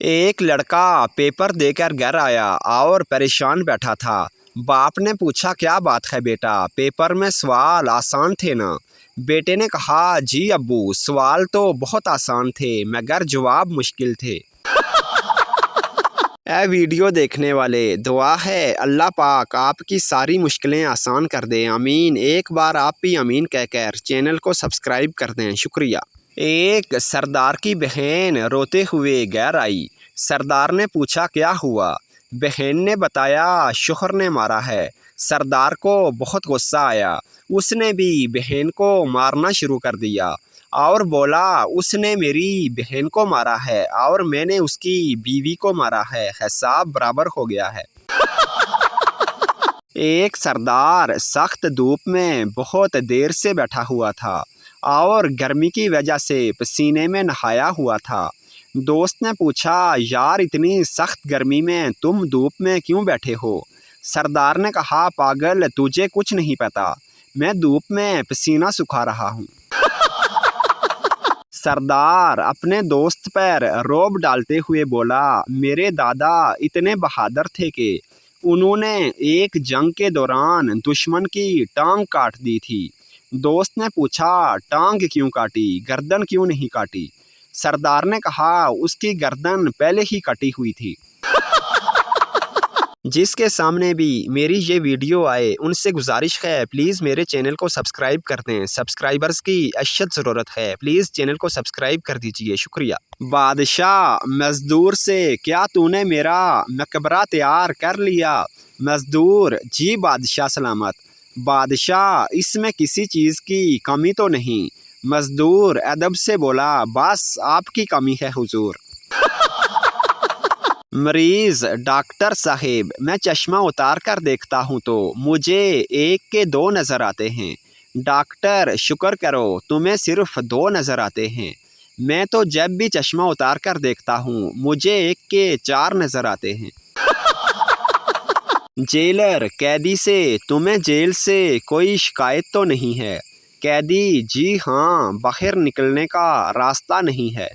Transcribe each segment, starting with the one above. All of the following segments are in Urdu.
ایک لڑکا پیپر دے کر گھر آیا اور پریشان بیٹھا تھا۔ باپ نے پوچھا کیا بات ہے بیٹا، پیپر میں سوال آسان تھے نا؟ بیٹے نے کہا جی ابو، سوال تو بہت آسان تھے مگر جواب مشکل تھے۔ اے ویڈیو دیکھنے والے، دعا ہے اللہ پاک آپ کی ساری مشکلیں آسان کر دیں، آمین۔ ایک بار آپ بھی آمین کہہ کر چینل کو سبسکرائب کر دیں، شکریہ۔ ایک سردار کی بہن روتے ہوئے گھر آئی۔ سردار نے پوچھا کیا ہوا؟ بہن نے بتایا شوہر نے مارا ہے۔ سردار کو بہت غصہ آیا، اس نے بھی بہن کو مارنا شروع کر دیا اور بولا اس نے میری بہن کو مارا ہے اور میں نے اس کی بیوی کو مارا ہے، حساب برابر ہو گیا ہے۔ ایک سردار سخت دھوپ میں بہت دیر سے بیٹھا ہوا تھا اور گرمی کی وجہ سے پسینے میں نہایا ہوا تھا۔ دوست نے پوچھا یار اتنی سخت گرمی میں تم دھوپ میں کیوں بیٹھے ہو؟ سردار نے کہا پاگل، تجھے کچھ نہیں پتا، میں دھوپ میں پسینہ سکھا رہا ہوں۔ سردار اپنے دوست پر رعب ڈالتے ہوئے بولا میرے دادا اتنے بہادر تھے کہ انہوں نے ایک جنگ کے دوران دشمن کی ٹانگ کاٹ دی تھی۔ دوست نے پوچھا ٹانگ کیوں کاٹی، گردن کیوں نہیں کاٹی؟ سردار نے کہا اس کی گردن پہلے ہی کٹی ہوئی تھی۔ جس کے سامنے بھی میری یہ ویڈیو آئے ان سے گزارش ہے پلیز میرے چینل کو سبسکرائب کر دیں، سبسکرائبرز کی اشد ضرورت ہے، پلیز چینل کو سبسکرائب کر دیجئے، شکریہ۔ بادشاہ مزدور سے کیا تو نے میرا مقبرہ تیار کر لیا؟ مزدور جی بادشاہ سلامت۔ بادشاہ اس میں کسی چیز کی کمی تو نہیں؟ مزدور ادب سے بولا بس آپ کی کمی ہے حضور۔ مریض ڈاکٹر صاحب میں چشمہ اتار کر دیکھتا ہوں تو مجھے ایک کے دو نظر آتے ہیں۔ ڈاکٹر شکر کرو تمہیں صرف دو نظر آتے ہیں، میں تو جب بھی چشمہ اتار کر دیکھتا ہوں مجھے ایک کے چار نظر آتے ہیں۔ جیلر قیدی سے تمہیں جیل سے کوئی شکایت تو نہیں ہے؟ قیدی جی ہاں، باہر نکلنے کا راستہ نہیں ہے۔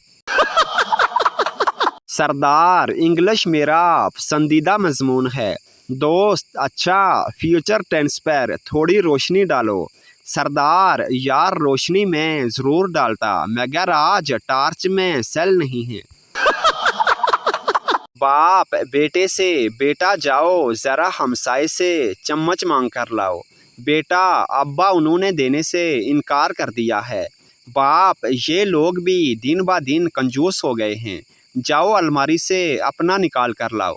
سردار انگلش میرا پسندیدہ مضمون ہے۔ دوست اچھا، فیوچر ٹینس پر تھوڑی روشنی ڈالو۔ سردار یار روشنی میں ضرور ڈالتا مگر آج ٹارچ میں سیل نہیں ہے۔ باپ بیٹے سے بیٹا جاؤ ذرا ہمسائے سے چمچ مانگ کر لاؤ۔ بیٹا ابا انہوں نے دینے سے انکار کر دیا ہے۔ باپ یہ لوگ بھی دن با دن کنجوس ہو گئے ہیں، جاؤ الماری سے اپنا نکال کر لاؤ۔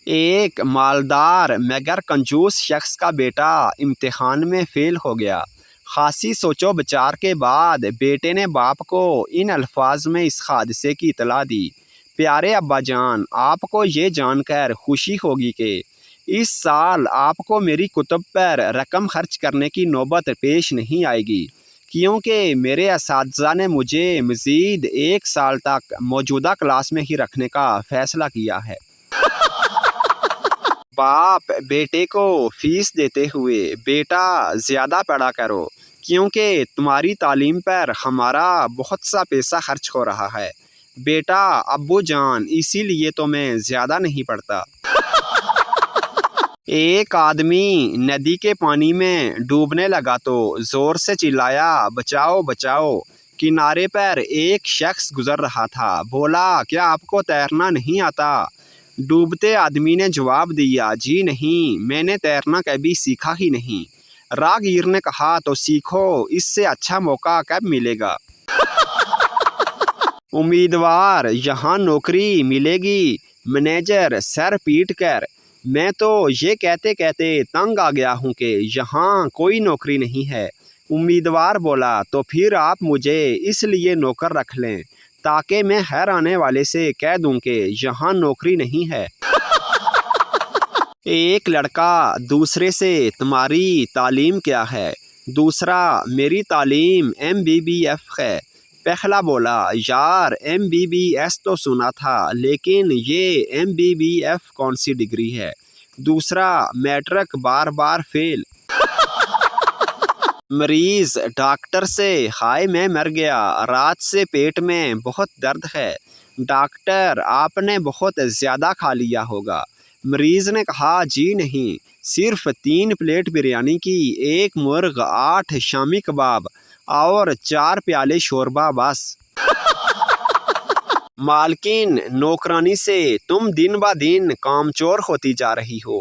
ایک مالدار مگر کنجوس شخص کا بیٹا امتحان میں فیل ہو گیا۔ خاصی سوچ و بچار کے بعد بیٹے نے باپ کو ان الفاظ میں اس حادثے کی اطلاع دی پیارے ابا جان، آپ کو یہ جان کر خوشی ہوگی کہ اس سال آپ کو میری کتب پر رقم خرچ کرنے کی نوبت پیش نہیں آئے گی، کیونکہ میرے اساتذہ نے مجھے مزید ایک سال تک موجودہ کلاس میں ہی رکھنے کا فیصلہ کیا ہے۔ باپ بیٹے کو فیس دیتے ہوئے بیٹا زیادہ پڑھا کرو کیونکہ تمہاری تعلیم پر ہمارا بہت سا پیسہ خرچ ہو رہا ہے۔ بیٹا ابو جان اسی لیے تو میں زیادہ نہیں پڑھتا۔ ایک آدمی ندی کے پانی میں ڈوبنے لگا تو زور سے چلایا بچاؤ بچاؤ۔ کنارے پر ایک شخص گزر رہا تھا، بولا کیا آپ کو تیرنا نہیں آتا؟ ڈوبتے آدمی نے جواب دیا جی نہیں، میں نے تیرنا کبھی سیکھا ہی نہیں۔ راہگیر نے کہا تو سیکھو، اس سے اچھا موقع کب ملے گا؟ امیدوار یہاں نوکری ملے گی، مینیجر سر پیٹ کر میں تو یہ کہتے کہتے تنگ آ گیا ہوں کہ یہاں کوئی نوکری نہیں ہے۔ امیدوار بولا تو پھر آپ مجھے اس لیے نوکر رکھ لیں تاکہ میں ہر آنے والے سے کہہ دوں کہ یہاں نوکری نہیں ہے۔ ایک لڑکا دوسرے سے تمہاری تعلیم کیا ہے؟ دوسرا میری تعلیم MBBS ہے۔ پہلا بولا یار MBBS تو سنا تھا لیکن یہ MBBS کون سی ڈگری ہے؟ دوسرا میٹرک بار بار فیل۔ مریض ڈاکٹر سے ہائے میں مر گیا، رات سے پیٹ میں بہت درد ہے۔ ڈاکٹر آپ نے بہت زیادہ کھا لیا ہوگا۔ مریض نے کہا جی نہیں، صرف 3 پلیٹ بریانی کی، 1 مرغ، 8 شامی کباب اور 4 پیالے شوربہ بس۔ مالکین نوکرانی سے تم دن بہ دن کام چور ہوتی جا رہی ہو،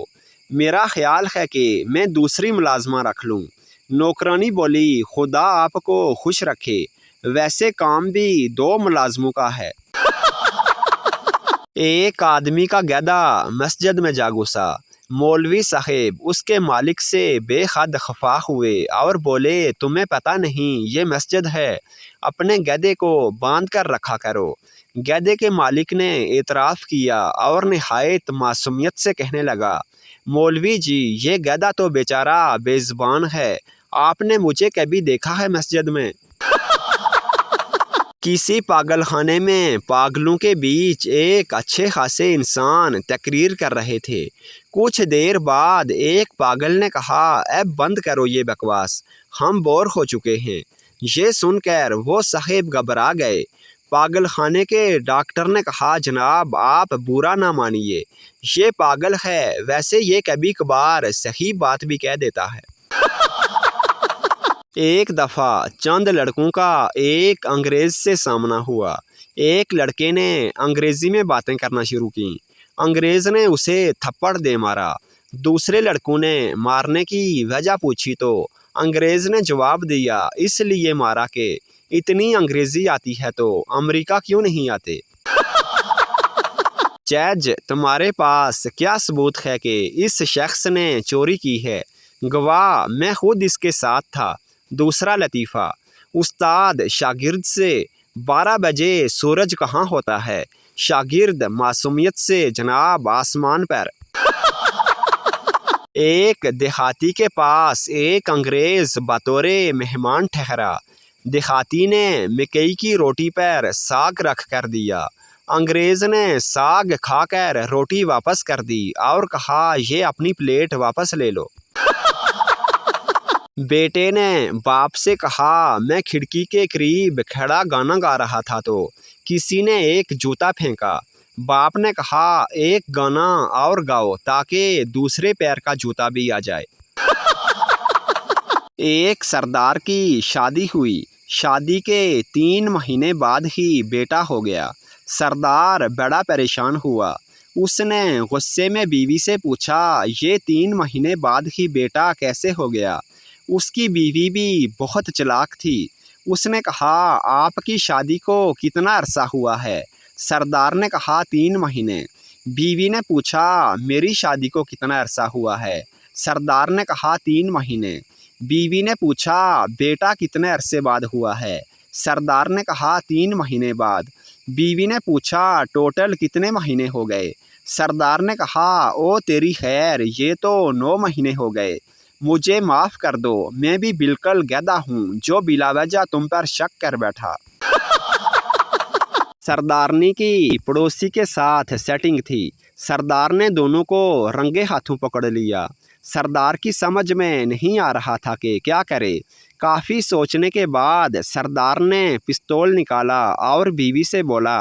میرا خیال ہے کہ میں دوسری ملازمہ رکھ لوں۔ نوکرانی بولی خدا آپ کو خوش رکھے، ویسے کام بھی 2 ملازموں کا ہے۔ ایک آدمی کا گدھا مسجد میں جا گھسا۔ مولوی صاحب اس کے مالک سے بے حد خفا ہوئے اور بولے تمہیں پتہ نہیں یہ مسجد ہے، اپنے گدھے کو باندھ کر رکھا کرو۔ گدھے کے مالک نے اعتراف کیا اور نہایت معصومیت سے کہنے لگا مولوی جی یہ گدھا تو بیچارہ بے زبان ہے، آپ نے مجھے کبھی دیکھا ہے مسجد میں؟ کسی پاگل خانے میں پاگلوں کے بیچ ایک اچھے خاصے انسان تقریر کر رہے تھے۔ کچھ دیر بعد ایک پاگل نے کہا اب بند کرو یہ بکواس، ہم بور ہو چکے ہیں۔ یہ سن کر وہ صاحب گھبرا گئے۔ پاگل خانے کے ڈاکٹر نے کہا جناب آپ برا نہ مانیے، یہ پاگل ہے، ویسے یہ کبھی کبھار صحیح بات بھی کہہ دیتا ہے۔ ایک دفعہ چند لڑکوں کا ایک انگریز سے سامنا ہوا۔ ایک لڑکے نے انگریزی میں باتیں کرنا شروع کیں۔ انگریز نے اسے تھپڑ دے مارا۔ دوسرے لڑکوں نے مارنے کی وجہ پوچھی تو انگریز نے جواب دیا اس لیے مارا کہ اتنی انگریزی آتی ہے تو امریکہ کیوں نہیں آتے؟ جج تمہارے پاس کیا ثبوت ہے کہ اس شخص نے چوری کی ہے؟ گواہ میں خود اس کے ساتھ تھا۔ دوسرا لطیفہ، استاد شاگرد سے 12 بجے سورج کہاں ہوتا ہے؟ شاگرد معصومیت سے جناب آسمان پر۔ ایک دیہاتی کے پاس ایک انگریز بطور مہمان ٹھہرا۔ دیہاتی نے مکئی کی روٹی پر ساگ رکھ کر دیا۔ انگریز نے ساگ کھا کر روٹی واپس کر دی اور کہا یہ اپنی پلیٹ واپس لے لو۔ بیٹے نے باپ سے کہا میں کھڑکی کے قریب کھڑا گانا گا رہا تھا تو کسی نے ایک جوتا پھینکا۔ باپ نے کہا ایک گانا اور گاؤ تاکہ دوسرے پیر کا جوتا بھی آ جائے۔ ایک سردار کی شادی ہوئی۔ شادی کے 3 مہینے بعد ہی بیٹا ہو گیا۔ سردار بڑا پریشان ہوا۔ اس نے غصے میں بیوی سے پوچھا یہ 3 مہینے بعد ہی بیٹا کیسے ہو گیا؟ اس کی بیوی بھی بہت چلاک تھی۔ اس نے کہا آپ کی شادی کو کتنا عرصہ ہوا ہے؟ سردار نے کہا 3 مہینے۔ بیوی نے پوچھا میری شادی کو کتنا عرصہ ہوا ہے؟ سردار نے کہا 3 مہینے۔ بیوی نے پوچھا بیٹا کتنے عرصے بعد ہوا ہے؟ سردار نے کہا 3 مہینے بعد۔ بیوی نے پوچھا ٹوٹل کتنے مہینے ہو گئے؟ سردار نے کہا او تیری خیر یہ تو 9 مہینے ہو گئے، مجھے معاف کر دو، میں بھی بالکل گدھا ہوں جو بلا وجہ تم پر شک کر بیٹھا۔ سردارنی کی پڑوسی کے ساتھ سیٹنگ تھی۔ سردار نے دونوں کو رنگے ہاتھوں پکڑ لیا۔ سردار کی سمجھ میں نہیں آ رہا تھا کہ کیا کرے۔ کافی سوچنے کے بعد سردار نے پستول نکالا اور بیوی سے بولا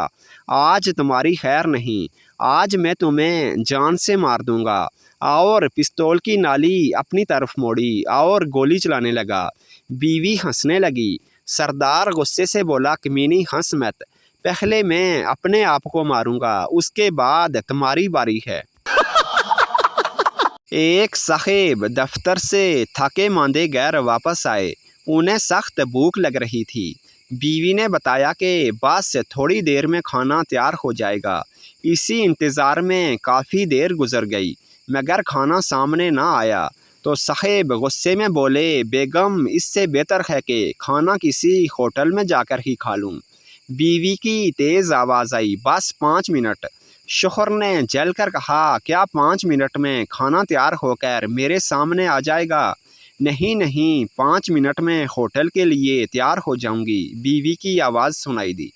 آج تمہاری خیر نہیں، آج میں تمہیں جان سے مار دوں گا، اور پستول کی نالی اپنی طرف موڑی اور گولی چلانے لگا۔ بیوی ہنسنے لگی۔ سردار غصے سے بولا کمینی ہنس مت، پہلے میں اپنے آپ کو ماروں گا، اس کے بعد تمہاری باری ہے۔ ایک صاحب دفتر سے تھکے ماندے گھر واپس آئے۔ انہیں سخت بھوک لگ رہی تھی۔ بیوی نے بتایا کہ بس تھوڑی دیر میں کھانا تیار ہو جائے گا۔ اسی انتظار میں کافی دیر گزر گئی مگر کھانا سامنے نہ آیا تو صاحب غصے میں بولے بیگم اس سے بہتر ہے کہ کھانا کسی ہوٹل میں جا کر ہی کھا لوں۔ بیوی کی تیز آواز آئی بس 5 منٹ۔ شوہر نے جل کر کہا کیا 5 منٹ میں کھانا تیار ہو کر میرے سامنے آ جائے گا؟ نہیں نہیں، 5 منٹ میں ہوٹل کے لیے تیار ہو جاؤں گی، بیوی کی آواز سنائی دی۔